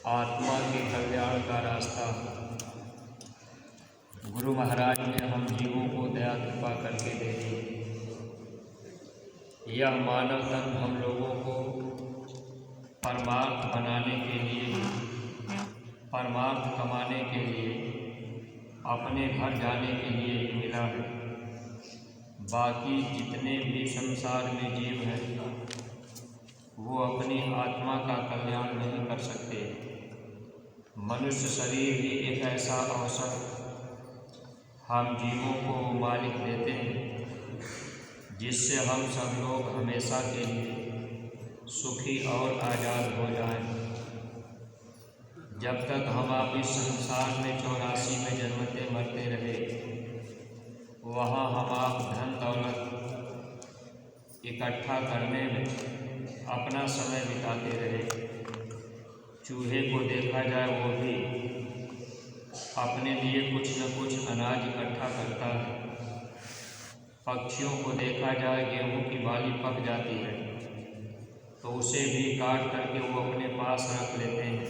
आत्मा के कल्याण का रास्ता। गुरु महाराज ने हम जीवों को दया कृपा करके दे दी। यह मानव तन हम लोगों को परमार्थ बनाने के लिए, परमार्थ कमाने के लिए, अपने घर जाने के लिए ही मिला है। बाकी जितने भी संसार में जीव हैं वो अपनी आत्मा का कल्याण नहीं कर सकते। मनुष्य शरीर ही एक ऐसा अवसर हम जीवों को मालिक देते हैं जिससे हम सब लोग हमेशा के लिए सुखी और आज़ाद हो जाएं। जब तक हम आप इस संसार में 84 में जन्मते मरते रहे, वहाँ हम आप धन दौलत इकट्ठा करने में अपना समय बिताते रहे। चूहे को देखा जाए वो भी अपने लिए कुछ न कुछ अनाज इकट्ठा करता है। पक्षियों को देखा जाए गेहूं की बाली पक जाती है तो उसे भी काट करके वो अपने पास रख लेते हैं।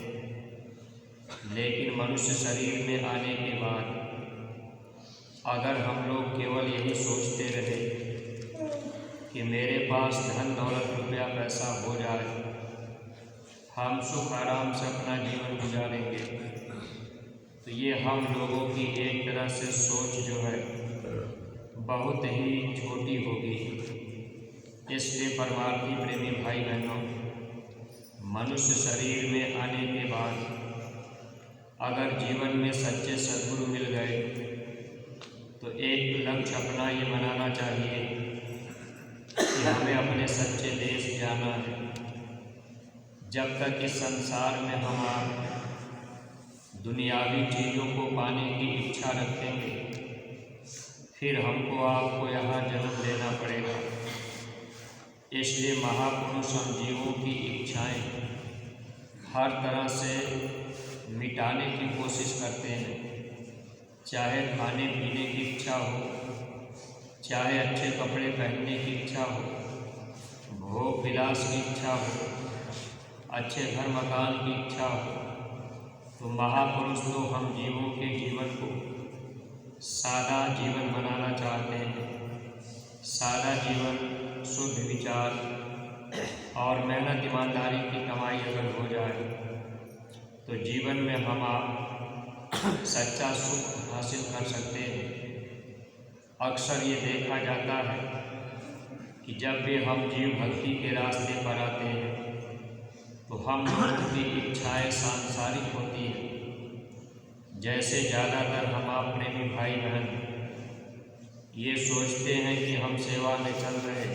लेकिन मनुष्य शरीर में आने के बाद अगर हम लोग केवल यही सोचते रहे कि मेरे पास धन दौलत रुपया पैसा हो जाए, हम सुख आराम से अपना जीवन गुजारेंगे, तो ये हम लोगों की एक तरह से सोच जो है बहुत ही छोटी होगी। इसलिए परमार्थी प्रेमी भाई बहनों, मनुष्य शरीर में आने के बाद अगर जीवन में सच्चे सद्गुरु मिल गए तो एक लक्ष्य अपना ये बनाना चाहिए कि हमें अपने सच्चे देश जाना है। जब तक इस संसार में हम आप दुनियावी चीज़ों को पाने की इच्छा रखेंगे, फिर हमको आपको यहाँ जन्म लेना पड़ेगा। इसलिए महापुरुष हम जीवों की इच्छाएं हर तरह से मिटाने की कोशिश करते हैं। चाहे खाने पीने की इच्छा हो, चाहे अच्छे कपड़े पहनने की इच्छा हो, भोग विलास की इच्छा हो, अच्छे घर मकान की इच्छा हो, तो महापुरुष तो हम जीवों के जीवन को सादा जीवन बनाना चाहते हैं। सादा जीवन, शुद्ध विचार और मेहनत ईमानदारी की कमाई अगर हो जाए तो जीवन में हम आप सच्चा सुख हासिल कर सकते हैं। अक्सर ये देखा जाता है कि जब भी हम जीव भक्ति के रास्ते पर आते हैं तो हम लोगों की इच्छाएं सांसारिक होती हैं। जैसे ज़्यादातर हम आप प्रेमी भाई बहन ये सोचते हैं कि हम सेवा में चल रहे,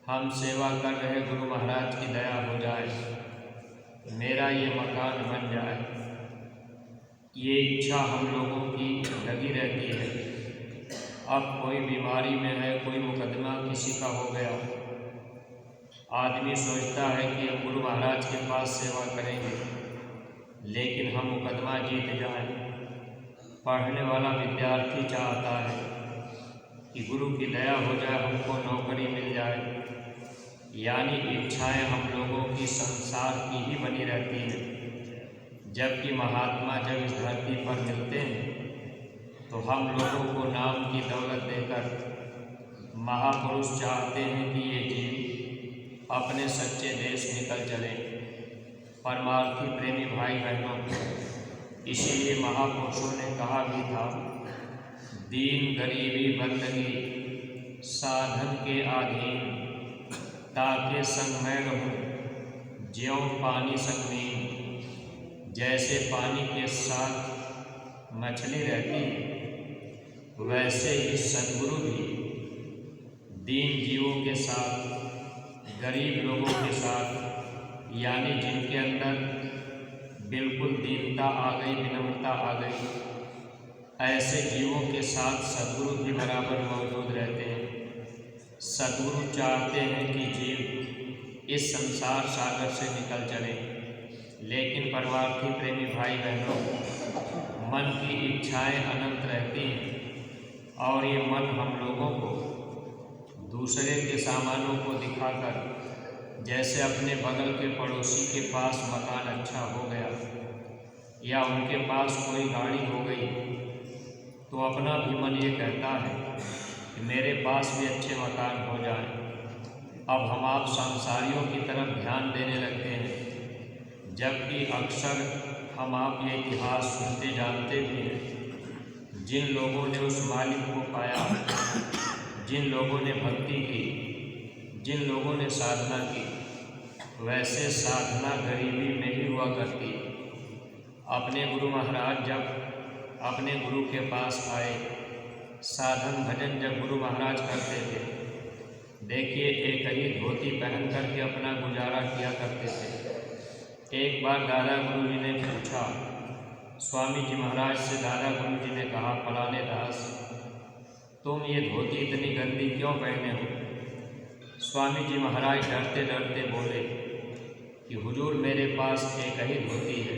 हम सेवा कर रहे, गुरु महाराज की दया हो जाए, मेरा ये मकान बन जाए। ये इच्छा हम लोगों की लगी रहती है। अब कोई बीमारी में है, कोई मुकदमा किसी का हो गया, आदमी सोचता है कि हम गुरु महाराज के पास सेवा करेंगे, लेकिन हम मुकदमा जीत जाएं। पढ़ने वाला विद्यार्थी चाहता है कि गुरु की दया हो जाए, हमको नौकरी मिल जाए। यानी इच्छाएं हम लोगों की संसार की ही बनी रहती हैं। जबकि महात्मा जब इस धरती पर मिलते हैं तो हम लोगों को नाम की दौलत देकर महापुरुष चाहते हैं कि ये जीव अपने सच्चे देश निकल चले। परमार्थी प्रेमी भाई बहनों, इसीलिए महापुरुषों ने कहा भी था, दीन गरीबी बंदगी साधन के अधीन, ताके संग मैं रहूं ज्यों पानी संग नीन। जैसे पानी के साथ मछली रहती है, वैसे ही सद्गुरु भी दीन जीवों के साथ, गरीब लोगों के साथ, यानी जिनके अंदर बिल्कुल दीनता आ गई, विनम्रता आ गई, ऐसे जीवों के साथ सद्गुरु भी बराबर मौजूद रहते हैं। सद्गुरु चाहते हैं कि जीव इस संसार सागर से निकल चले। लेकिन परमार्थी प्रेमी भाई बहनों, मन की इच्छाएं अनंत रहती हैं और ये मन हम लोगों को दूसरे के सामानों को दिखाकर जैसे अपने बगल के पड़ोसी के पास मकान अच्छा हो गया या उनके पास कोई गाड़ी हो गई, तो अपना भी मन ये कहता है कि मेरे पास भी अच्छे मकान हो जाएं। अब हम आप सांसारियों की तरफ ध्यान देने लगते हैं, जबकि अक्सर हम आप ये इतिहास सुनते जानते भी हैं। जिन लोगों ने उस मालिक को पाया, जिन लोगों ने भक्ति की, जिन लोगों ने साधना की, वैसे साधना गरीबी में ही हुआ करती। अपने गुरु महाराज जब अपने गुरु के पास आए, साधन भजन जब गुरु महाराज करते थे, देखिए एक ही धोती पहन करके अपना गुजारा किया करते थे। एक बार दादा गुरु जी ने पूछा, स्वामी जी महाराज से दादा गुरु जी ने कहा, फलाने दास, तुम ये धोती इतनी गंदी क्यों पहने हो? स्वामी जी महाराज डरते डरते बोले कि हुजूर मेरे पास एक ही धोती है।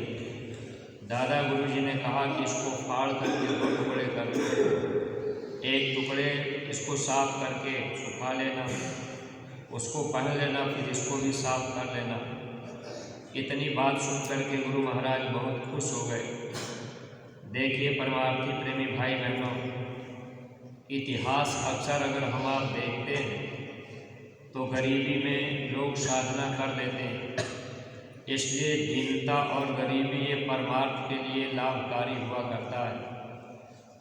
दादा गुरु जी ने कहा कि इसको फाड़ करके 2 टुकड़े कर दो, एक टुकड़े इसको साफ करके सुखा लेना, उसको पहन लेना, फिर इसको भी साफ कर लेना। इतनी बात सुन करके गुरु महाराज बहुत खुश हो गए। देखिए परमार्थी प्रेमी भाई बहनों, इतिहास अक्सर अगर हम आप देखते हैं तो गरीबी में लोग साधना कर लेते हैं। इसलिए दीनता और गरीबी ये परमार्थ के लिए लाभकारी हुआ करता है।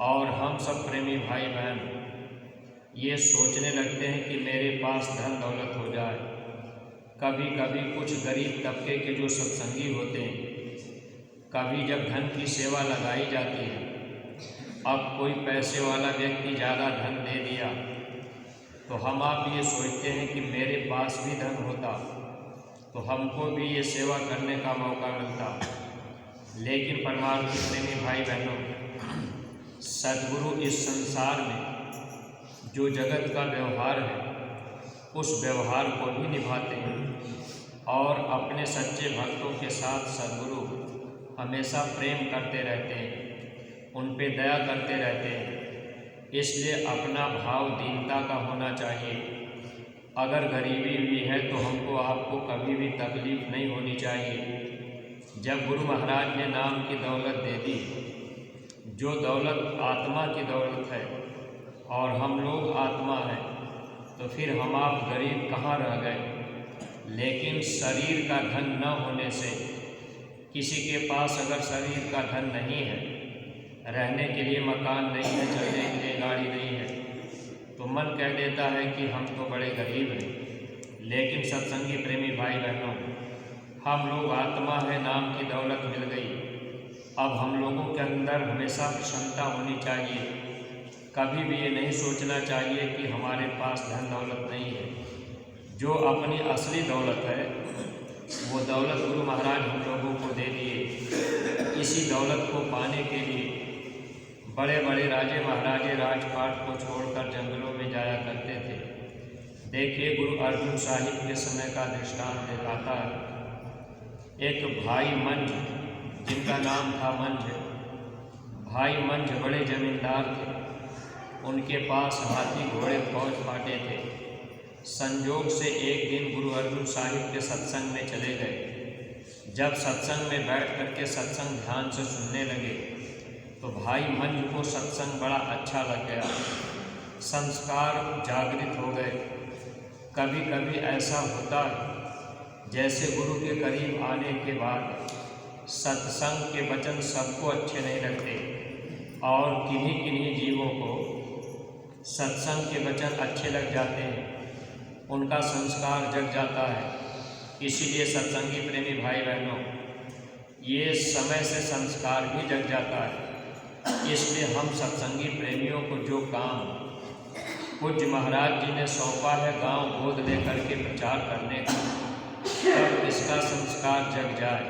और हम सब प्रेमी भाई बहन ये सोचने लगते हैं कि मेरे पास धन दौलत हो जाए। कभी कभी कुछ गरीब तबके के जो सत्संगी होते हैं, कभी जब धन की सेवा लगाई जाती है, अब कोई पैसे वाला व्यक्ति ज़्यादा धन दे दिया तो हम आप ये सोचते हैं कि मेरे पास भी धन होता तो हमको भी ये सेवा करने का मौका मिलता। लेकिन परमार्थी प्रेमी भाई बहनों, सद्गुरु इस संसार में जो जगत का व्यवहार है, उस व्यवहार को भी निभाते हैं और अपने सच्चे भक्तों के साथ सद्गुरु हमेशा प्रेम करते रहते हैं, उन पे दया करते रहते हैं। इसलिए अपना भाव दीनता का होना चाहिए। अगर गरीबी भी है तो हमको आपको कभी भी तकलीफ़ नहीं होनी चाहिए। जब गुरु महाराज ने नाम की दौलत दे दी, जो दौलत आत्मा की दौलत है और हम लोग आत्मा हैं, तो फिर हम आप गरीब कहाँ रह गए। लेकिन शरीर का धन न होने से, किसी के पास अगर शरीर का धन नहीं है, रहने के लिए मकान नहीं है, चलने के लिए गाड़ी नहीं है, तो मन कह देता है कि हम तो बड़े गरीब हैं। लेकिन सत्संगी प्रेमी भाई बहनों, हम लोग आत्मा है, नाम की दौलत मिल गई। अब हम लोगों के अंदर हमेशा क्षमता होनी चाहिए। कभी भी ये नहीं सोचना चाहिए कि हमारे पास धन दौलत नहीं है। जो अपनी असली दौलत है, वो दौलत गुरु महाराज हम लोगों को दे दिए। इसी दौलत को पाने के लिए बड़े बड़े राजे महाराजे राजपाट को छोड़कर जंगलों में जाया करते थे। देखिए गुरु अर्जुन साहिब के समय का दृष्टांत दिखाता है। एक भाई मंझ, जिनका नाम था मंझ, भाई मंझ बड़े जमींदार थे। उनके पास हाथी घोड़े फौज फाटे थे। संयोग से एक दिन गुरु अर्जुन साहिब के सत्संग में चले गए। जब सत्संग में बैठ करके सत्संग ध्यान से सुनने लगे तो भाई मंझ को सत्संग बड़ा अच्छा लग गया। संस्कार जागृत हो गए। कभी कभी ऐसा होता है जैसे गुरु के करीब आने के बाद सत्संग के वचन सबको अच्छे नहीं लगते और किन्हीं किन्हीं जीवों को सत्संग के वचन अच्छे लग जाते हैं, उनका संस्कार जग जाता है। इसीलिए सत्संगी प्रेमी भाई बहनों, ये समय से संस्कार भी जग जाता है। इसलिए हम सत्संगी प्रेमियों को जो काम पूज्य महाराज जी ने सौंपा है गांव गोद लेकर के प्रचार करने का, कब किसका संस्कार जग जाए,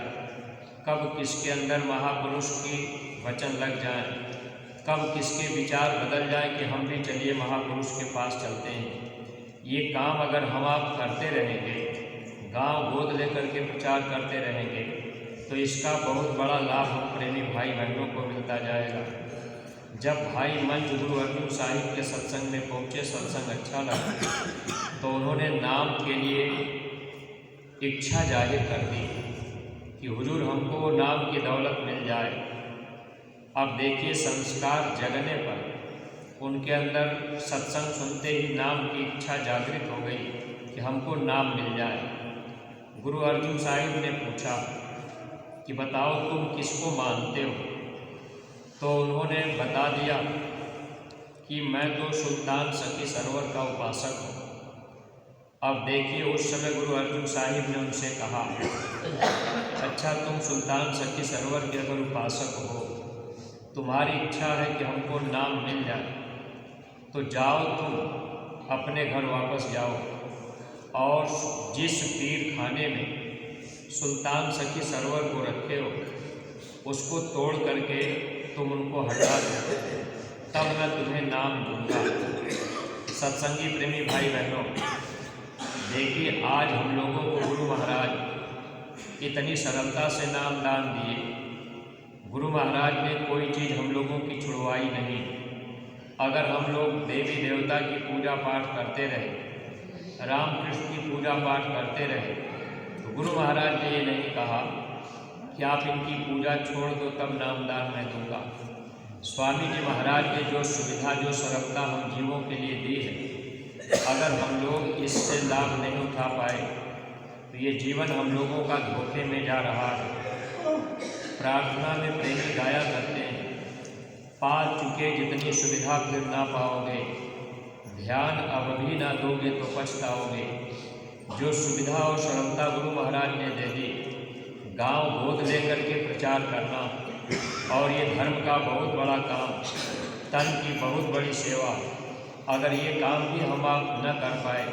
कब किसके अंदर महापुरुष की वचन लग जाए, कब किसके विचार बदल जाए कि हम भी चलिए महापुरुष के पास चलते हैं। ये काम अगर हम आप करते रहेंगे, गांव गोद लेकर के प्रचार करते रहेंगे, तो इसका बहुत बड़ा लाभ हम प्रेमी भाई बहनों को मिलता जाएगा। जब भाई मंझ गुरु अर्जुन साहिब के सत्संग में पहुँचे, सत्संग अच्छा लगा, तो उन्होंने नाम के लिए इच्छा जाहिर कर दी कि हुजूर हमको वो नाम की दौलत मिल जाए। अब देखिए, संस्कार जगने पर उनके अंदर सत्संग सुनते ही नाम की इच्छा जागृत हो गई कि हमको नाम मिल जाए। गुरु अर्जुन साहिब ने पूछा कि बताओ तुम किसको मानते हो? तो उन्होंने बता दिया कि मैं तो सुल्तान सखी सरवर का उपासक हूँ। अब देखिए, उस समय गुरु अर्जुन साहिब ने उनसे कहा, अच्छा तुम सुल्तान सखी सरवर के अगर उपासक हो, तुम्हारी इच्छा है कि हमको नाम मिल जाए, तो जाओ तुम अपने घर वापस जाओ और जिस पीर खाने में सुल्तान सखी सरवर को रखे हो उसको तोड़ करके तुम उनको हटा दो, तब मैं तुम्हें नाम दूंगा। सत्संगी प्रेमी भाई बहनों, देखिए आज हम लोगों को गुरु महाराज इतनी सरलता से नाम दान दिए। गुरु महाराज ने कोई चीज़ हम लोगों की छुड़वाई नहीं। अगर हम लोग देवी देवता की पूजा पाठ करते रहे, राम कृष्ण की पूजा पाठ करते रहे, तो गुरु महाराज ने ये नहीं कहा कि आप इनकी पूजा छोड़ दो तब नामदान मैं दूंगा। स्वामी जी महाराज ने जो सुविधा, जो सरलता हम जीवों के लिए दी है, अगर हम लोग इससे लाभ नहीं उठा पाए तो ये जीवन हम लोगों का धोखे में जा रहा है। प्रार्थना में प्रेमी गाया करते हैं, पा चुके जितनी सुविधा फिर ना पाओगे, ध्यान अब भी ना दोगे तो पछताओगे। जो सुविधा और सरलता गुरु महाराज ने दे दी, गांव गोद लेकर के प्रचार करना, और ये धर्म का बहुत बड़ा काम, तन की बहुत बड़ी सेवा, अगर ये काम भी हम आप न कर पाए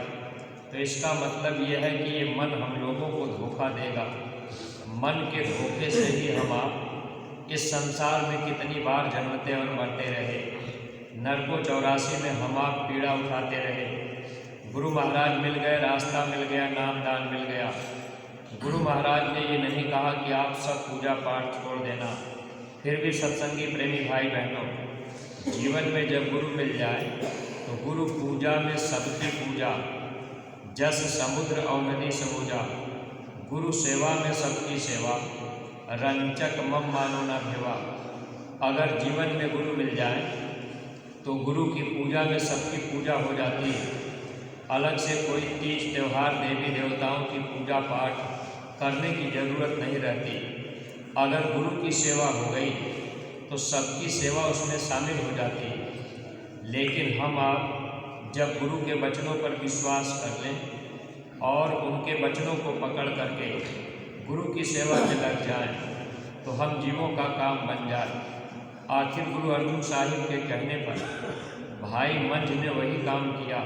तो इसका मतलब ये है कि ये मन हम लोगों को धोखा देगा। मन के धोखे से ही हम आप इस संसार में कितनी बार जन्मते और मरते रहे, नरकों 84 में हम आप पीड़ा उठाते रहे। गुरु महाराज मिल गए, रास्ता मिल गया, नाम दान मिल गया। गुरु महाराज ने ये नहीं कहा कि आप सब पूजा पाठ छोड़ देना। फिर भी सत्संगी प्रेमी भाई बहनों, जीवन में जब गुरु मिल जाए तो गुरु पूजा में सबकी पूजा, जस समुद्र और नदी समूजा। गुरु सेवा में सबकी सेवा, रंचक मम मानो न भेवा। अगर जीवन में गुरु मिल जाए तो गुरु की पूजा में सबकी पूजा हो जाती है। अलग से कोई तीज त्यौहार, देवी देवताओं की पूजा पाठ करने की ज़रूरत नहीं रहती। अगर गुरु की सेवा हो गई तो सबकी सेवा उसमें शामिल हो जाती है। लेकिन हम आप जब गुरु के वचनों पर विश्वास कर लें और उनके वचनों को पकड़ करके गुरु की सेवा में लग जाएं, तो हम जीवों का काम बन जाए। आखिर गुरु अर्जुन साहिब के कहने पर भाई मंझ ने वही काम किया।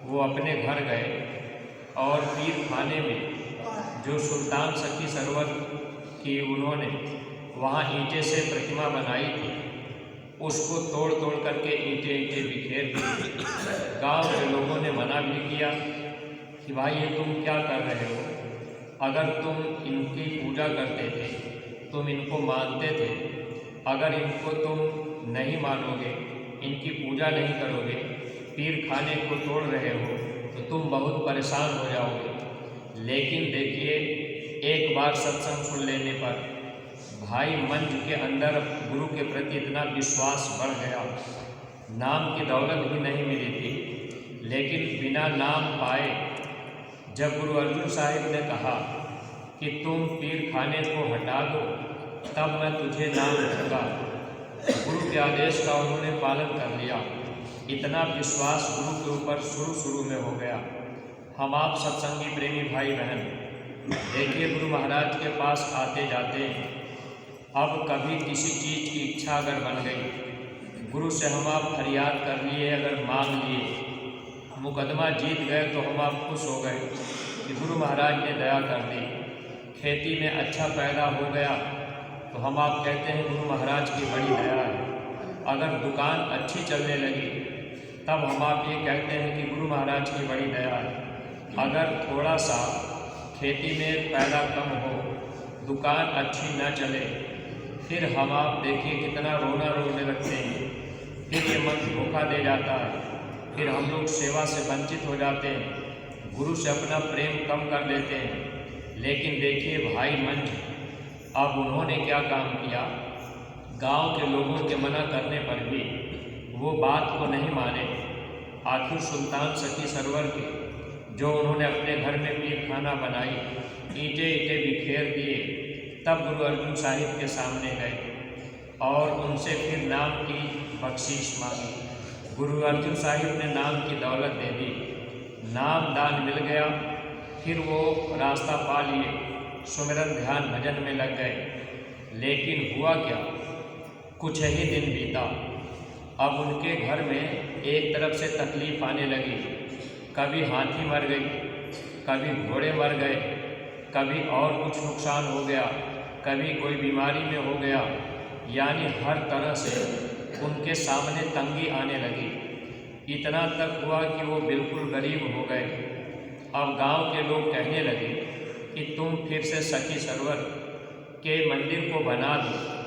वो अपने घर गए और पीर खाने में जो सुल्तान सखी सरवर की उन्होंने वहाँ ईंटे से प्रतिमा बनाई थी, उसको तोड़ तोड़ करके ईंटे बिखेर दी। गांव के लोगों ने मना भी किया कि भाई ये तुम क्या कर रहे हो? अगर तुम इनकी पूजा करते थे, तुम इनको मानते थे, अगर इनको तुम नहीं मानोगे, इनकी पूजा नहीं करोगे, पीर खाने को तोड़ रहे हो, तो तुम बहुत परेशान हो जाओगे। लेकिन देखिए, एक बार सत्संग सुन लेने पर भाई मंच के अंदर गुरु के प्रति इतना विश्वास बढ़ गया। नाम की दौलत भी नहीं मिली थी, लेकिन बिना नाम पाए जब गुरु अर्जुन साहिब ने कहा कि तुम पीर खाने को हटा दो तब मैं तुझे नाम दूंगा, गुरु के आदेश का उन्होंने पालन कर लिया। इतना विश्वास गुरु के ऊपर शुरू में हो गया। हम आप सत्संगी प्रेमी भाई बहन देखिए, गुरु महाराज के पास आते जाते हैं। अब कभी किसी चीज़ की इच्छा अगर बन गई, गुरु से हम आप फरियाद कर लिए, अगर मांग लिए, मुकदमा जीत गए तो हम आप खुश हो गए कि गुरु महाराज ने दया कर दी। खेती में अच्छा पैदा हो गया तो हम आप कहते हैं गुरु महाराज की बड़ी दया है। अगर दुकान अच्छी चलने लगी तब हम आप ये कहते हैं कि गुरु महाराज की बड़ी दया है। अगर थोड़ा सा खेती में पैदा कम हो, दुकान अच्छी न चले, फिर हम आप देखिए कितना रोने लगते हैं। फिर ये मन धोखा दे जाता है, फिर हम लोग सेवा से वंचित हो जाते हैं, गुरु से अपना प्रेम कम कर देते हैं। लेकिन देखिए भाई मंज, अब उन्होंने क्या काम किया। गांव के लोगों के मना करने पर भी वो बात को नहीं माने। आखिर सुल्तान सखी सरवर के जो उन्होंने अपने घर में पीर खाना बनाई, ईंटे ईंटे बिखेर दिए, तब गुरु अर्जुन साहिब के सामने गए और उनसे फिर नाम की बख्शीश मांगी। गुरु अर्जुन साहिब ने नाम की दौलत दे दी, नाम दान मिल गया। फिर वो रास्ता पा लिए, सुमिरन ध्यान भजन में लग गए। लेकिन हुआ क्या, कुछ ही दिन बीता। अब उनके घर में एक तरफ से तकलीफ आने लगी। कभी हाथी मर गई, कभी घोड़े मर गए, कभी और कुछ नुकसान हो गया, कभी कोई बीमारी में हो गया। यानी हर तरह से उनके सामने तंगी आने लगी। इतना तक हुआ कि वो बिल्कुल गरीब हो गए। अब गांव के लोग कहने लगे कि तुम फिर से सखी सरवर के मंदिर को बना दो,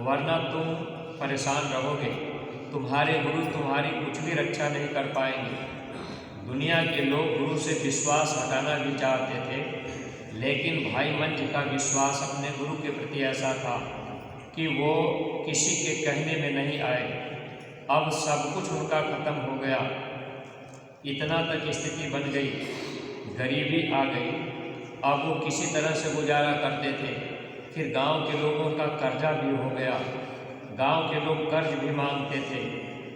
वरना तुम परेशान रहोगे। तुम्हारे गुरु तुम्हारी कुछ भी रक्षा नहीं कर पाएंगे। दुनिया के लोग गुरु से विश्वास हटाना भी चाहते थे, लेकिन भाई मंज का विश्वास अपने गुरु के प्रति ऐसा था कि वो किसी के कहने में नहीं आए। अब सब कुछ उनका खत्म हो गया। इतना तक स्थिति बन गई, गरीबी आ गई। अब वो किसी तरह से गुजारा करते थे। फिर गांव के लोगों का कर्जा भी हो गया। गांव के लोग कर्ज भी मांगते थे,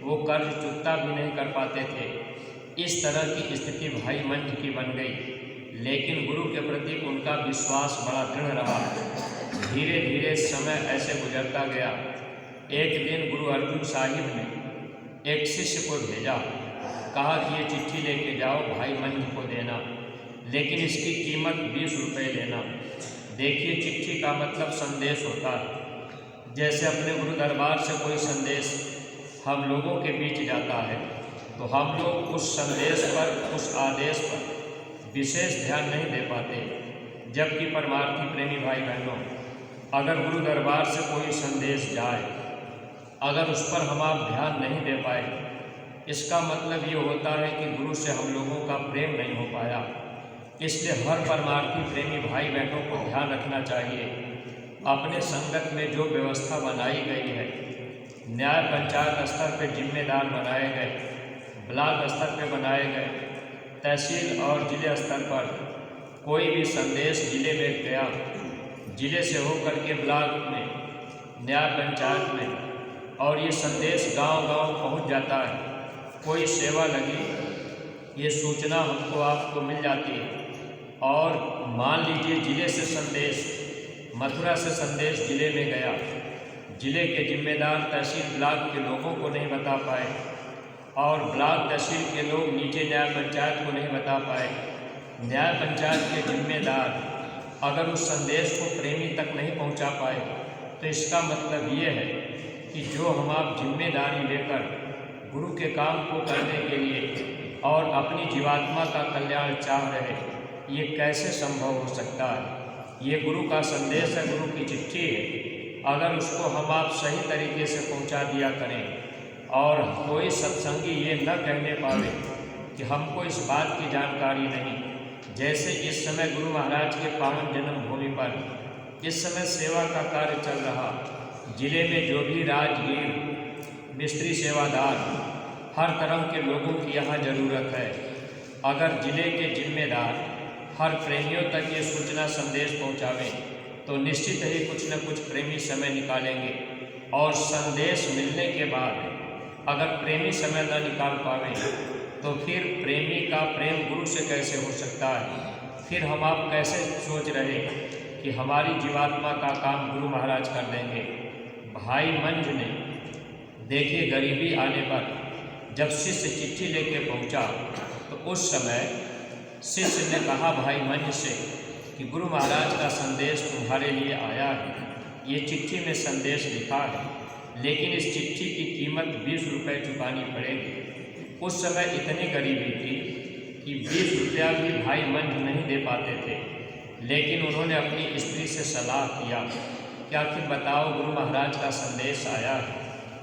वो कर्ज चुकता भी नहीं कर पाते थे। इस तरह की स्थिति भाई मंज की बन गई। लेकिन गुरु के प्रति उनका विश्वास बड़ा दृढ़ रहा। धीरे धीरे समय ऐसे गुजरता गया। एक दिन गुरु अर्जुन साहिब ने एक शिष्य को भेजा, कहा कि ये चिट्ठी लेके जाओ, भाई मंज को देना, लेकिन इसकी कीमत 20 रुपये लेना। देखिए, चिट्ठी का मतलब संदेश होता है। जैसे अपने गुरु दरबार से कोई संदेश हम लोगों के बीच जाता है, तो हम लोग उस संदेश पर, उस आदेश पर विशेष ध्यान नहीं दे पाते। जबकि परमार्थी प्रेमी भाई बहनों, अगर गुरु दरबार से कोई संदेश जाए, अगर उस पर हम आप ध्यान नहीं दे पाए, इसका मतलब ये होता है कि गुरु से हम लोगों का प्रेम नहीं हो पाया। इसलिए हर परमार्थी प्रेमी भाई बहनों को ध्यान रखना चाहिए। अपने संगत में जो व्यवस्था बनाई गई है, न्याय पंचायत स्तर पर जिम्मेदार बनाए गए, ब्लॉक स्तर पर बनाए गए, तहसील और जिले स्तर पर कोई भी संदेश जिले में गया, जिले से होकर के ब्लॉक में, न्याय पंचायत में, और ये संदेश गांव-गांव पहुंच जाता है। कोई सेवा लगी, ये सूचना हमको आपको मिल जाती है। और मान लीजिए जिले से संदेश, मथुरा से संदेश जिले में गया, जिले के जिम्मेदार तहसील ब्लॉक के लोगों को नहीं बता पाए, और ब्लॉक तहसील के लोग नीचे न्याय पंचायत को नहीं बता पाए। न्याय पंचायत के जिम्मेदार अगर उस संदेश को प्रेमी तक नहीं पहुंचा पाए, तो इसका मतलब ये है कि जो हम आप जिम्मेदारी लेकर गुरु के काम को करने के लिए और अपनी जीवात्मा का कल्याण चाह रहे, ये कैसे संभव हो सकता है। ये गुरु का संदेश है, गुरु की चिट्ठी है। अगर उसको हम आप सही तरीके से पहुंचा दिया करें और कोई सत्संगी ये न कहने पावे कि हमको इस बात की जानकारी नहीं। जैसे इस समय गुरु महाराज के पावन जन्मभूमि पर इस समय सेवा का कार्य चल रहा, जिले में जो भी राजगीर, मिस्त्री, सेवादार, हर तरह के लोगों की यहाँ ज़रूरत है। अगर जिले के जिम्मेदार हर प्रेमियों तक ये सूचना संदेश पहुँचावें, तो निश्चित ही कुछ न कुछ प्रेमी समय निकालेंगे। और संदेश मिलने के बाद अगर प्रेमी समय न निकाल पावें, तो फिर प्रेमी का प्रेम गुरु से कैसे हो सकता है। फिर हम आप कैसे सोच रहे कि हमारी जीवात्मा का काम गुरु महाराज कर देंगे। भाई मंज ने देखिए, गरीबी आने पर जब शिष्य चिट्ठी लेके पहुंचा, तो उस समय शिष्य ने कहा भाई मंज से कि गुरु महाराज का संदेश तुम्हारे लिए आया है, ये चिट्ठी में संदेश लिखा है, लेकिन इस चिट्ठी की कीमत 20 रुपये चुकानी पड़ेगी। उस समय इतनी गरीबी थी कि 20 रुपया भी भाई मंज नहीं दे पाते थे। लेकिन उन्होंने अपनी स्त्री से सलाह किया कि आखिर बताओ, गुरु महाराज का संदेश आया है,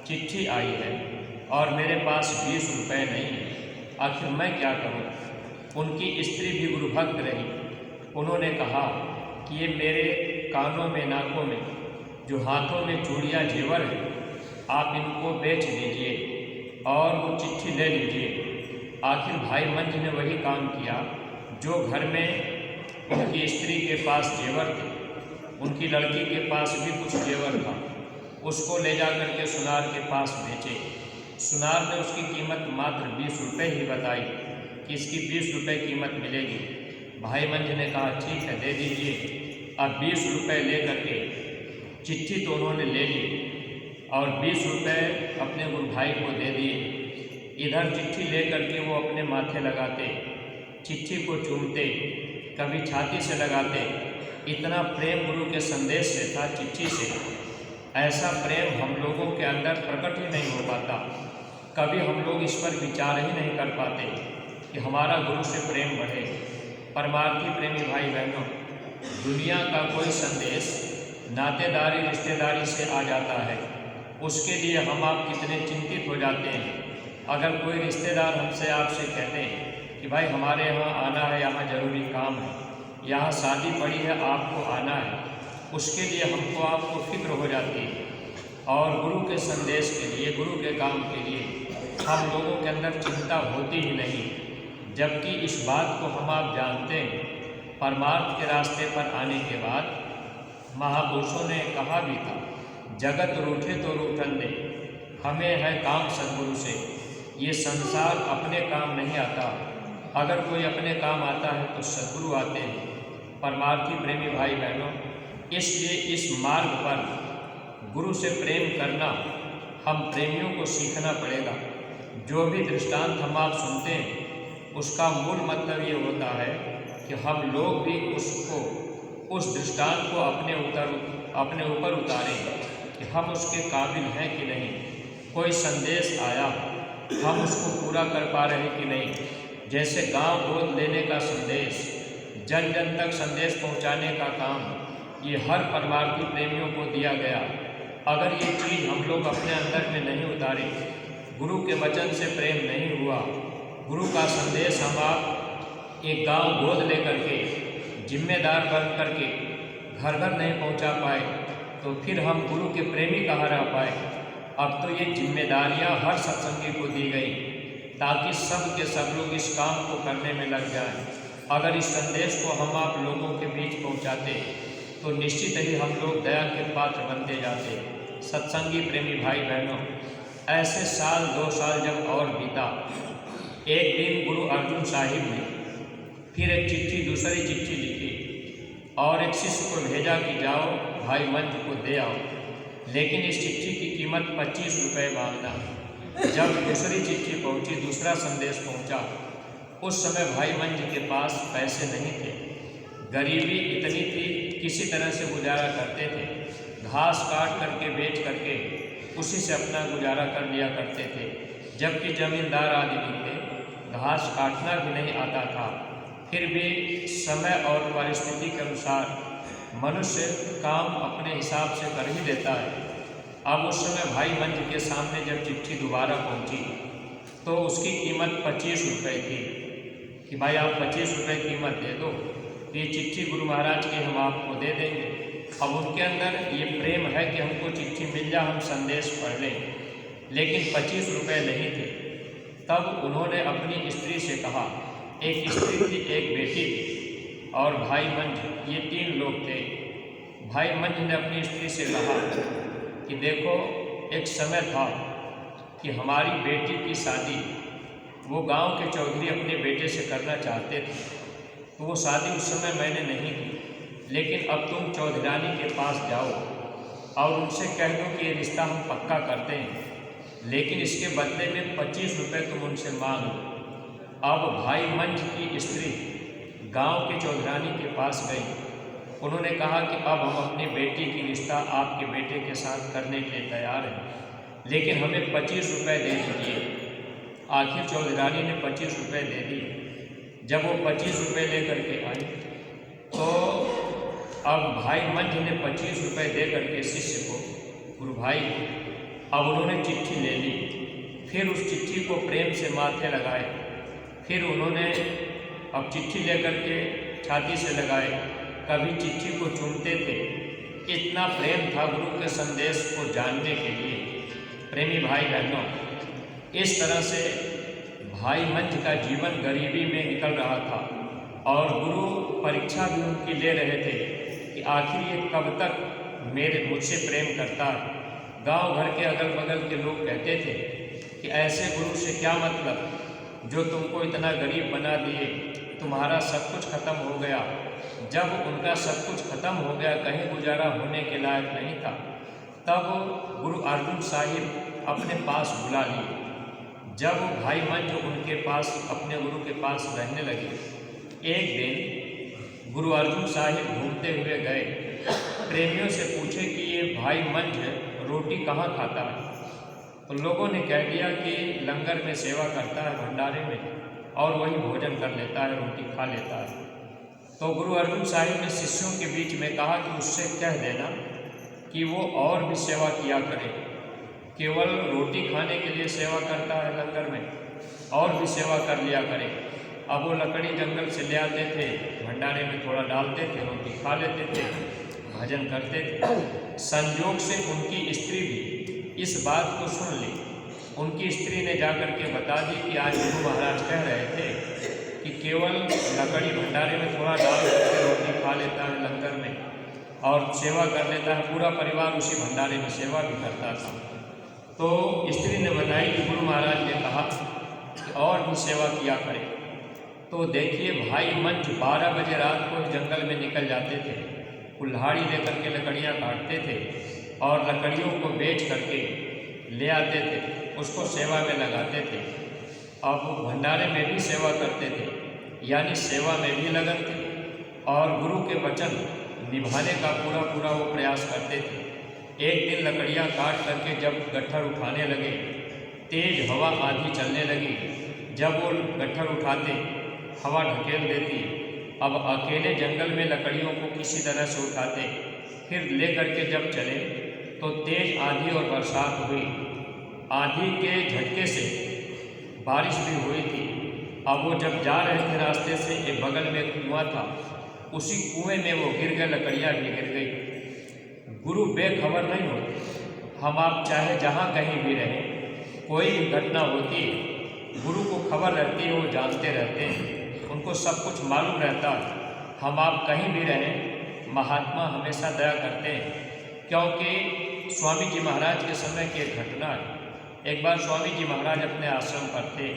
चिट्ठी आई है और मेरे पास 20 रुपये नहीं है, आखिर मैं क्या करूं। उनकी स्त्री भी गुरु भक्त रही। उन्होंने कहा कि ये मेरे कानों में, नाकों में, जो हाथों में चूड़ियाँ जेवर हैं, आप इनको बेच दीजिए और वो चिट्ठी ले लीजिए। आखिर भाई मंझ ने वही काम किया जो घर में उनकी स्त्री के पास जेवर थे, उनकी लड़की के पास भी कुछ जेवर था, उसको ले जा कर के सुनार के पास बेचे। सुनार ने उसकी कीमत मात्र 20 रुपये ही बताई कि इसकी 20 रुपये कीमत मिलेगी। भाई मंझ ने कहा ठीक है, दे दीजिए। अब 20 रुपये ले करके चिट्ठी तो उन्होंने ले ली और 20 रुपये अपने गुरु भाई को दे दिए। इधर चिट्ठी ले करके वो अपने माथे लगाते, चिट्ठी को चूमते, कभी छाती से लगाते। इतना प्रेम गुरु के संदेश से था, चिट्ठी से। ऐसा प्रेम हम लोगों के अंदर प्रकट ही नहीं हो पाता। कभी हम लोग इस पर विचार ही नहीं कर पाते कि हमारा गुरु से प्रेम बढ़े। परमार्थी प्रेमी भाई बहनों, दुनिया का कोई संदेश नातेदारी, रिश्तेदारी से आ जाता है, उसके लिए हम आप कितने चिंतित हो जाते हैं। अगर कोई रिश्तेदार हमसे, आपसे कहते हैं कि भाई हमारे यहाँ आना है, यहाँ ज़रूरी काम है, यहाँ शादी पड़ी है, आपको आना है, उसके लिए हमको आपको फिक्र हो जाती है। और गुरु के संदेश के लिए, गुरु के काम के लिए हम लोगों के अंदर चिंता होती ही नहीं। जबकि इस बात को हम आप जानते हैं, परमार्थ के रास्ते पर आने के बाद महापुरुषों ने कहा भी था, जगत रूठे तो रूठन दे, हमें है काम सद्गुरु से। ये संसार अपने काम नहीं आता, अगर कोई अपने काम आता है तो सद्गुरु आते हैं। परमार्थी प्रेमी भाई बहनों, इसलिए इस मार्ग पर गुरु से प्रेम करना हम प्रेमियों को सीखना पड़ेगा। जो भी दृष्टांत हम आप सुनते हैं, उसका मूल मतलब ये होता है कि हम लोग भी उसको, उस दृष्टांत को अपने ऊपर उतारें कि हम उसके काबिल हैं कि नहीं। कोई संदेश आया, हम उसको पूरा कर पा रहे कि नहीं। जैसे गांव गोद लेने का संदेश, जन जन तक संदेश पहुंचाने का काम, ये हर परमार्थी प्रेमियों को दिया गया। अगर ये चीज़ हम लोग अपने अंदर में नहीं उतारे, गुरु के वचन से प्रेम नहीं हुआ, गुरु का संदेश हम आप एक गांव गोद लेकर के, जिम्मेदार बन करके घर घर नहीं पहुंचा पाए, तो फिर हम गुरु के प्रेमी कहाँ रह पाए। अब तो ये जिम्मेदारियां हर सत्संगी को दी गई ताकि सब के सब लोग इस काम को करने में लग जाएं। अगर इस संदेश को हम आप लोगों के बीच पहुंचाते तो निश्चित ही हम लोग दया के पात्र बनते जाते। सत्संगी प्रेमी भाई बहनों, ऐसे साल 2 साल जब और बीता, एक दिन गुरु अर्जुन साहिब ने फिर एक चिट्ठी, दूसरी चिट्ठी लिखी और एक शिष्य को भेजा कि जाओ भाई मंझ को दे आओ, लेकिन इस चिट्ठी की कीमत 25 रुपये मांगना। जब दूसरी चिट्ठी पहुंची, दूसरा संदेश पहुंचा, उस समय भाई मंझ के पास पैसे नहीं थे, गरीबी इतनी थी, किसी तरह से गुजारा करते थे। घास काट करके, बेच करके उसी से अपना गुजारा कर लिया करते थे। जबकि जमींदार आदमी थे, घास काटना भी नहीं आता था। फिर भी समय और परिस्थिति के अनुसार मनुष्य काम अपने हिसाब से कर ही देता है। अब उस समय भाई मंझ के सामने जब चिट्ठी दोबारा पहुंची तो उसकी कीमत 25 रुपये थी कि भाई आप 25 रुपये कीमत दे दो, ये चिट्ठी गुरु महाराज की हम आपको दे देंगे। अब उनके अंदर ये प्रेम है कि हमको चिट्ठी मिल जाए, हम संदेश पढ़ लें, लेकिन 25 रुपये नहीं थे। तब उन्होंने अपनी स्त्री से कहा, एक स्त्री थी, एक बेटी थी और भाई मंझ, ये 3 लोग थे। भाई मंझ ने अपनी स्त्री से कहा कि देखो, एक समय था कि हमारी बेटी की शादी वो गांव के चौधरी अपने बेटे से करना चाहते थे, तो वो शादी उस समय मैंने नहीं की, लेकिन अब तुम चौधरानी के पास जाओ और उनसे कह दो कि ये रिश्ता हम पक्का करते हैं, लेकिन इसके बदले में 25 रुपये तुम उनसे मांग लो। अब भाई मंझ की स्त्री गांव के चौधरानी के पास गई। उन्होंने कहा कि अब हम अपनी बेटी की रिश्ता आपके बेटे के साथ करने के लिए तैयार हैं, लेकिन हमें 25 रुपये दे दीजिए। आखिर चौधरानी ने 25 रुपये दे दिए। जब वो 25 रुपये लेकर के आई तो अब भाई मंझ ने 25 रुपये दे करके शिष्य को, गुरु भाई, अब उन्होंने चिट्ठी ले ली। फिर उस चिट्ठी को प्रेम से माथे लगाए। फिर उन्होंने अब चिट्ठी लेकर के छाती से लगाए कभी चिट्ठी को चूमते थे। इतना प्रेम था गुरु के संदेश को जानने के लिए। प्रेमी भाई बहनों, इस तरह से भाई मंझ का जीवन गरीबी में निकल रहा था और गुरु परीक्षा भी उनकी ले रहे थे कि आखिर ये कब तक मुझसे प्रेम करता है। गांव घर के अगल बगल के लोग कहते थे कि ऐसे गुरु से क्या मतलब जो तुमको इतना गरीब बना दिए, तुम्हारा सब कुछ खत्म हो गया। जब उनका सब कुछ खत्म हो गया, कहीं गुजारा होने के लायक नहीं था, तब गुरु अर्जुन साहिब अपने पास बुला लिए। जब भाई मंझ उनके पास अपने गुरु के पास रहने लगे, एक दिन गुरु अर्जुन साहिब घूमते हुए गए, प्रेमियों से पूछे कि ये भाई मंझ रोटी कहाँ खाता है। तो लोगों ने कह दिया कि लंगर में सेवा करता है, भंडारे में, और वही भोजन कर लेता है, रोटी खा लेता है। तो गुरु अर्जुन साहिब ने शिष्यों के बीच में कहा कि उससे कह देना कि वो और भी सेवा किया करे, केवल रोटी खाने के लिए सेवा करता है लंगर में, और भी सेवा कर लिया करे। अब वो लकड़ी जंगल से ले आते थे, भंडारे में थोड़ा डालते थे, रोटी खा लेते थे, भजन करते थे। संयोग से उनकी स्त्री भी इस बात को सुन ली। उनकी स्त्री ने जाकर के बता दी कि आज गुरु महाराज कह रहे थे कि केवल लकड़ी भंडारे में थोड़ा डाल करके रोटी खा लेता है लंगर में और सेवा कर लेता है, पूरा परिवार उसी भंडारे में सेवा भी करता था। तो स्त्री ने बताई कि गुरु महाराज ने कहा कि और भी सेवा किया करे। तो देखिए, भाई मंझ 12 बजे रात को जंगल में निकल जाते थे, कुल्हाड़ी लेकर के लकड़ियाँ काटते थे और लकड़ियों को बेच करके ले आते थे, उसको सेवा में लगाते थे। अब भंडारे में भी सेवा करते थे, यानी सेवा में भी लगन थे और गुरु के वचन निभाने का पूरा वो प्रयास करते थे। एक दिन लकड़ियाँ काट करके जब गट्ठर उठाने लगे, तेज हवा आंधी चलने लगी। जब वो गट्ठर उठाते, हवा ढकेल देती। अब अकेले जंगल में लकड़ियों को किसी तरह से उठाते, फिर ले करके जब चले तो तेज आंधी और बरसात हुई। आंधी के झटके से बारिश भी हुई थी। अब वो जब जा रहे थे रास्ते से, एक बगल में एक कुआं था, उसी कुएं में वो गिर गए, लकड़ियाँ भी गिर गई। गुरु बेखबर नहीं होते। हम आप चाहे जहाँ कहीं भी रहें, कोई भी घटना होती है, गुरु को खबर रहती है, वो जानते रहते हैं, उनको सब कुछ मालूम रहता है। हम आप कहीं भी रहें, महात्मा हमेशा दया करते हैं। क्योंकि स्वामी जी महाराज के समय की एक घटना है। एक बार स्वामी जी महाराज अपने आश्रम पर थे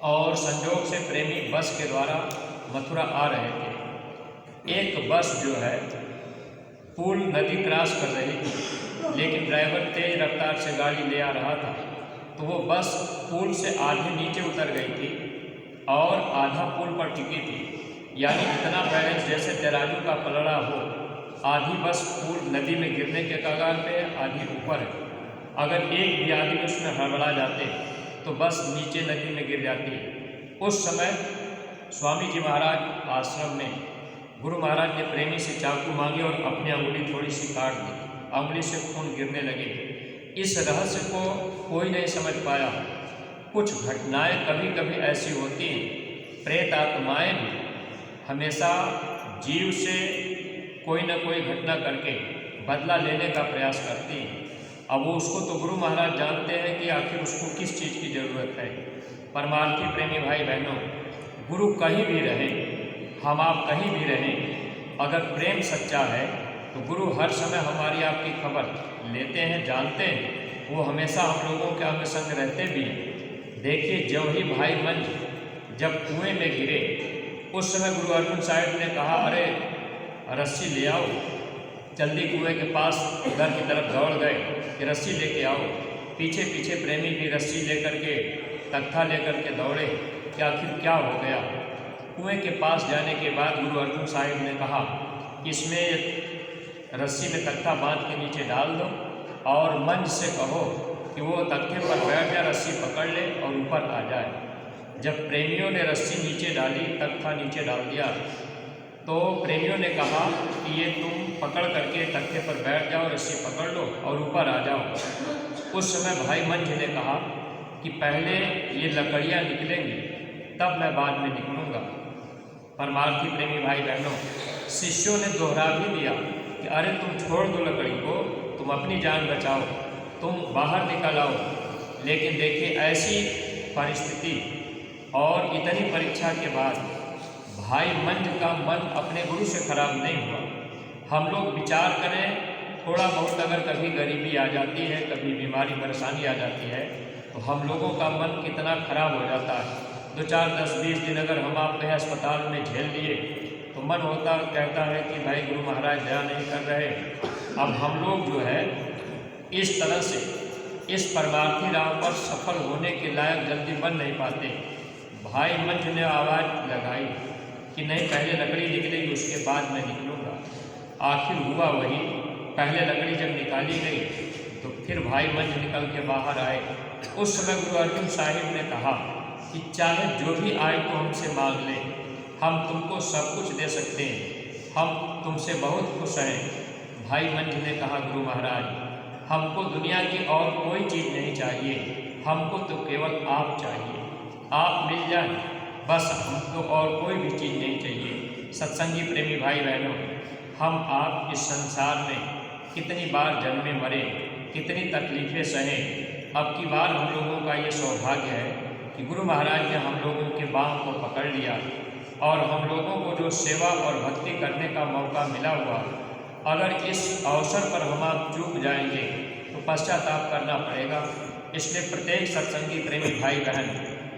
और संजोग से प्रेमी बस के द्वारा मथुरा आ रहे थे। एक बस जो है पुल नदी क्रॉस कर रही थी, लेकिन ड्राइवर तेज रफ्तार से गाड़ी ले आ रहा था, तो वो बस पुल से आधी नीचे उतर गई थी और आधा पुल पर टिकी थी। यानी इतना बैलेंस जैसे तराजू का पलड़ा हो। आधी बस पुल नदी में गिरने के कगार पे है, आधी ऊपर है। अगर एक भी आदमी उसमें हड़बड़ा जाते तो बस नीचे नदी में गिर जाती है। उस समय स्वामी जी महाराज आश्रम में गुरु महाराज ने प्रेमी से चाकू मांगे और अपनी अंगुली थोड़ी सी काट दी। अंगुली से खून गिरने लगे। इस रहस्य को कोई नहीं समझ पाया। कुछ घटनाएं कभी कभी ऐसी होती हैं। प्रेत आत्माएं भी हमेशा जीव से कोई न कोई घटना करके बदला लेने का प्रयास करती हैं। अब वो उसको तो गुरु महाराज जानते हैं कि आखिर उसको किस चीज़ की ज़रूरत है। परमार्थी प्रेमी भाई बहनों, गुरु कहीं भी रहें, हम आप कहीं भी रहें, अगर प्रेम सच्चा है तो गुरु हर समय हमारी आपकी खबर लेते हैं, जानते हैं। वो हमेशा हम लोगों के अंग संग रहते भी हैं। देखिए, जब ही भाई मंझ जब कुएं में गिरे, उस समय गुरु अर्जुन साहिब ने कहा, अरे रस्सी ले आओ। जल्दी कुएं के पास घर की तरफ दौड़ गए कि रस्सी लेके आओ। पीछे पीछे प्रेमी भी रस्सी लेकर के, तख्ता लेकर के दौड़े कि आखिर क्या हो गया। कुएं के पास जाने के बाद गुरु अर्जुन साहिब ने कहा कि इसमें रस्सी में तख्ता बांध के नीचे डाल दो और मंझ से कहो कि वो तख्ते पर बैठ जाए, रस्सी पकड़ ले और ऊपर आ जाए। जब प्रेमियों ने रस्सी नीचे डाली, तख्ता नीचे डाल दिया, तो प्रेमियों ने कहा कि ये तुम पकड़ करके तख्ते पर बैठ जाओ, रस्सी पकड़ लो और ऊपर आ जाओ। उस समय भाई मंझ ने कहा कि पहले ये लकड़ियाँ निकलेंगी, तब मैं बाद में निकलूँगा। परमार्थी प्रेमी भाई बहनों, शिष्यों ने दोहरा भी दिया कि अरे तुम छोड़ दो लकड़ी को, तुम अपनी जान बचाओ, तुम बाहर निकल आओ। लेकिन देखिए ऐसी परिस्थिति और इतनी परीक्षा के बाद भाई मंज का मन अपने गुरु से खराब नहीं हुआ। हम लोग विचार करें, थोड़ा बहुत अगर कभी गरीबी आ जाती है, कभी बीमारी परेशानी आ जाती है, तो हम लोगों का मन कितना खराब हो जाता है। 2, 4, 10, 20 दिन अगर हम आप कहीं अस्पताल में झेल लिए तो मन कहता है कि भाई गुरु महाराज दया नहीं कर रहे। अब हम लोग जो है इस तरह से इस परमार्थी राह पर सफल होने के लायक जल्दी बन नहीं पाते। भाई मंज ने आवाज़ लगाई कि नहीं, पहले लकड़ी निकलेगी उसके बाद मैं निकलूँगा। आखिर हुआ वही, पहले लकड़ी जब निकाली गई तो फिर भाई मंज निकल के बाहर आए। उस समय गुरु अर्जुन साहिब ने कहा कि चाहे जो भी आए तो हमसे मांग ले, हम तुमको सब कुछ दे सकते हैं, हम तुमसे बहुत खुश हैं। भाई मंज ने कहा गुरु महाराज, हमको दुनिया की और कोई चीज़ नहीं चाहिए, हमको तो केवल आप चाहिए, आप मिल जाए बस, हमको और कोई भी चीज़ नहीं चाहिए। सत्संगी प्रेमी भाई बहनों, हम आप इस संसार में कितनी बार जन्मे मरे, कितनी तकलीफ़ें सहें, अब की बार हम लोगों का ये सौभाग्य है कि गुरु महाराज ने हम लोगों के बाँह को पकड़ लिया और हम लोगों को जो सेवा और भक्ति करने का मौका मिला हुआ, अगर इस अवसर पर हम आप चूक जाएंगे तो पश्चाताप करना पड़ेगा। इसलिए प्रत्येक सत्संगी प्रेमी भाई बहन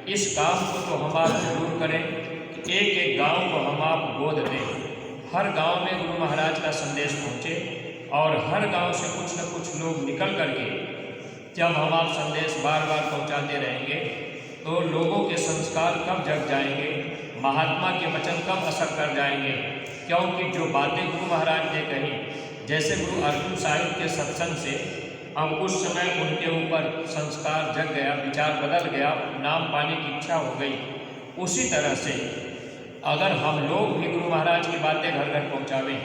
इस काम को तो हम आप जरूर करें कि एक एक गांव को हम आप गोद दें, हर गांव में गुरु महाराज का संदेश पहुँचे और हर गांव से कुछ न कुछ लोग निकल करके जब हम आप संदेश बार बार पहुँचाते रहेंगे तो लोगों के संस्कार कब जग जाएंगे, महात्मा के वचन कब असर कर जाएंगे। क्योंकि जो बातें गुरु महाराज ने कही, जैसे गुरु अर्जुन साहिब के सत्संग से अब उस समय उनके ऊपर संस्कार जग गया, विचार बदल गया, नाम पाने की इच्छा हो गई। उसी तरह से अगर हम लोग भी गुरु महाराज की बातें घर घर पहुँचावें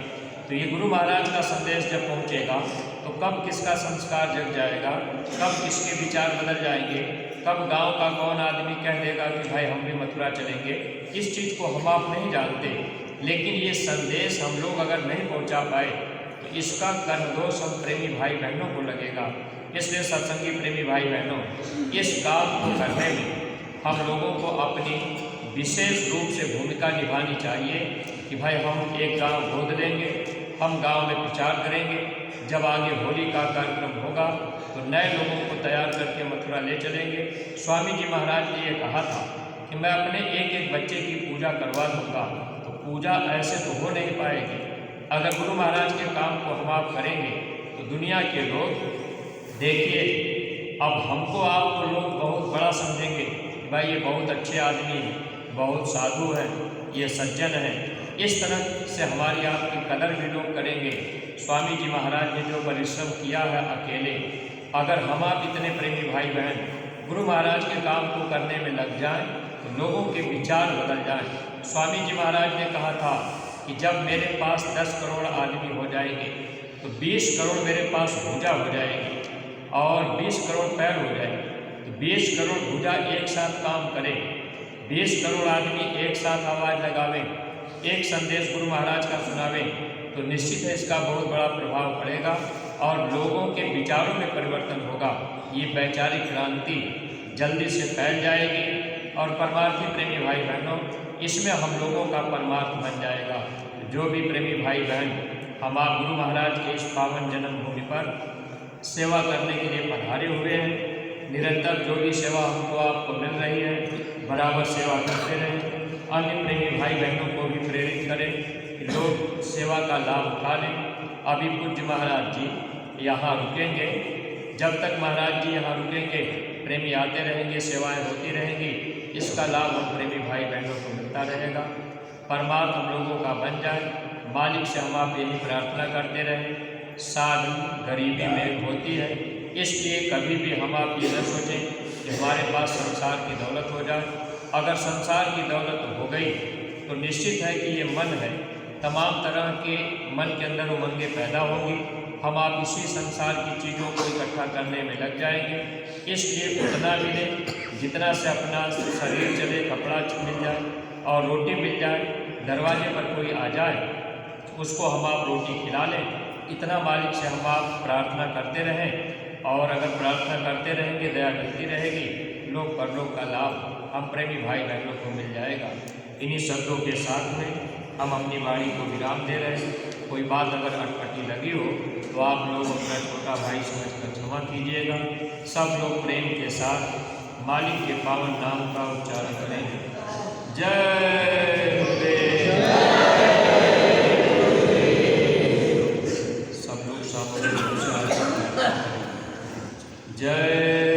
तो ये गुरु महाराज का संदेश जब पहुँचेगा तो कब किसका संस्कार जग जाएगा, कब किसके विचार बदल जाएंगे, कब गांव का कौन आदमी कह देगा कि भाई हम भी मथुरा चलेंगे। इस चीज़ को हम आप नहीं जानते, लेकिन ये संदेश हम लोग अगर नहीं पहुंचा पाए तो इसका कर्मदोष हम प्रेमी भाई बहनों को लगेगा। इसलिए सत्संगी प्रेमी भाई बहनों, इस काम को करने में हम लोगों को अपनी विशेष रूप से भूमिका निभानी चाहिए कि भाई हम एक गांव गोद लेंगे, हम गांव में प्रचार करेंगे। जब आगे होली का कार्यक्रम होगा तो नए लोगों को तैयार करके मथुरा ले चलेंगे। स्वामी जी महाराज ने ये कहा था कि मैं अपने एक एक बच्चे की पूजा करवा दूँगा, तो पूजा ऐसे तो हो नहीं पाएगी। अगर गुरु महाराज के काम को हम आप करेंगे तो दुनिया के लोग, देखिए अब हमको आपको लोग बहुत बड़ा समझेंगे कि भाई ये बहुत अच्छे आदमी हैं, बहुत साधु हैं, ये सज्जन हैं। इस तरह से हमारी आपकी कदर भी लोग करेंगे। स्वामी जी महाराज ने जो परिश्रम किया है अकेले, अगर हम आप इतने प्रेमी भाई बहन गुरु महाराज के काम को करने में लग जाएं तो लोगों के विचार बदल जाएं। स्वामी जी महाराज ने कहा था कि जब मेरे पास 10 करोड़ आदमी हो जाएंगे तो 20 करोड़ मेरे पास भुजा हो जाएगी और 20 करोड़ पैर हो जाएंगे। तो 20 करोड़ भुजा एक साथ काम करें, 20 करोड़ आदमी एक साथ आवाज़ लगावें, एक संदेश गुरु महाराज का सुनावें, तो निश्चित है इसका बहुत बड़ा प्रभाव पड़ेगा और लोगों के विचारों में परिवर्तन होगा। ये वैचारिक क्रांति जल्दी से फैल जाएगी और परमार्थी प्रेमी भाई बहनों, इसमें हम लोगों का परमार्थ बन जाएगा। जो भी प्रेमी भाई बहन हम आप गुरु महाराज के इस पावन जन्मभूमि पर सेवा करने के लिए पधारे हुए हैं, निरंतर जो भी सेवा हमको आपको मिल रही है बराबर सेवा करते रहें। अन्य प्रेमी भाई बहनों को भी प्रेरित करें कि लोग सेवा का लाभ उठा लें। अभी पूज्य महाराज जी यहाँ रुकेंगे, जब तक महाराज जी यहाँ रुकेंगे प्रेमी आते रहेंगे, सेवाएं होती रहेंगी, इसका लाभ हम प्रेमी भाई बहनों को मिलता रहेगा। परमार्थ हम लोगों का बन जाए, मालिक से हम आप यही प्रार्थना करते रहें। साधु गरीबी में होती है, इसलिए कभी भी हम आप ये न सोचें कि हमारे पास संसार की दौलत हो जाए। अगर संसार की दौलत हो गई तो निश्चित है कि ये मन है, तमाम तरह के मन के अंदर उमंगें पैदा होंगी, हम आप इसी संसार की चीज़ों को इकट्ठा करने में लग जाएंगे। इसलिए उतना मिले जितना से अपना शरीर चले, कपड़ा मिल जाए और रोटी मिल जाए, दरवाजे पर कोई आ जाए उसको हम आप रोटी खिला लें। इतना मालिक से हम आप प्रार्थना करते रहें, और अगर प्रार्थना करते रहेंगे दया मिलती रहेगी, लोक परलोक का लाभ हम प्रेमी भाई बहनों को मिल जाएगा। इन्हीं शब्दों के साथ में हम अपनी वाणी को विराम दे रहे हैं। कोई बात अगर अटपटी लगी हो तो आप लोग अपना छोटा भाई समझकर क्षमा कीजिएगा। सब लोग प्रेम के साथ मालिक के पावन नाम का उच्चारण करेंगे। जय गुरुदेव। सब लोग सामूहिक उच्चारण करें। जय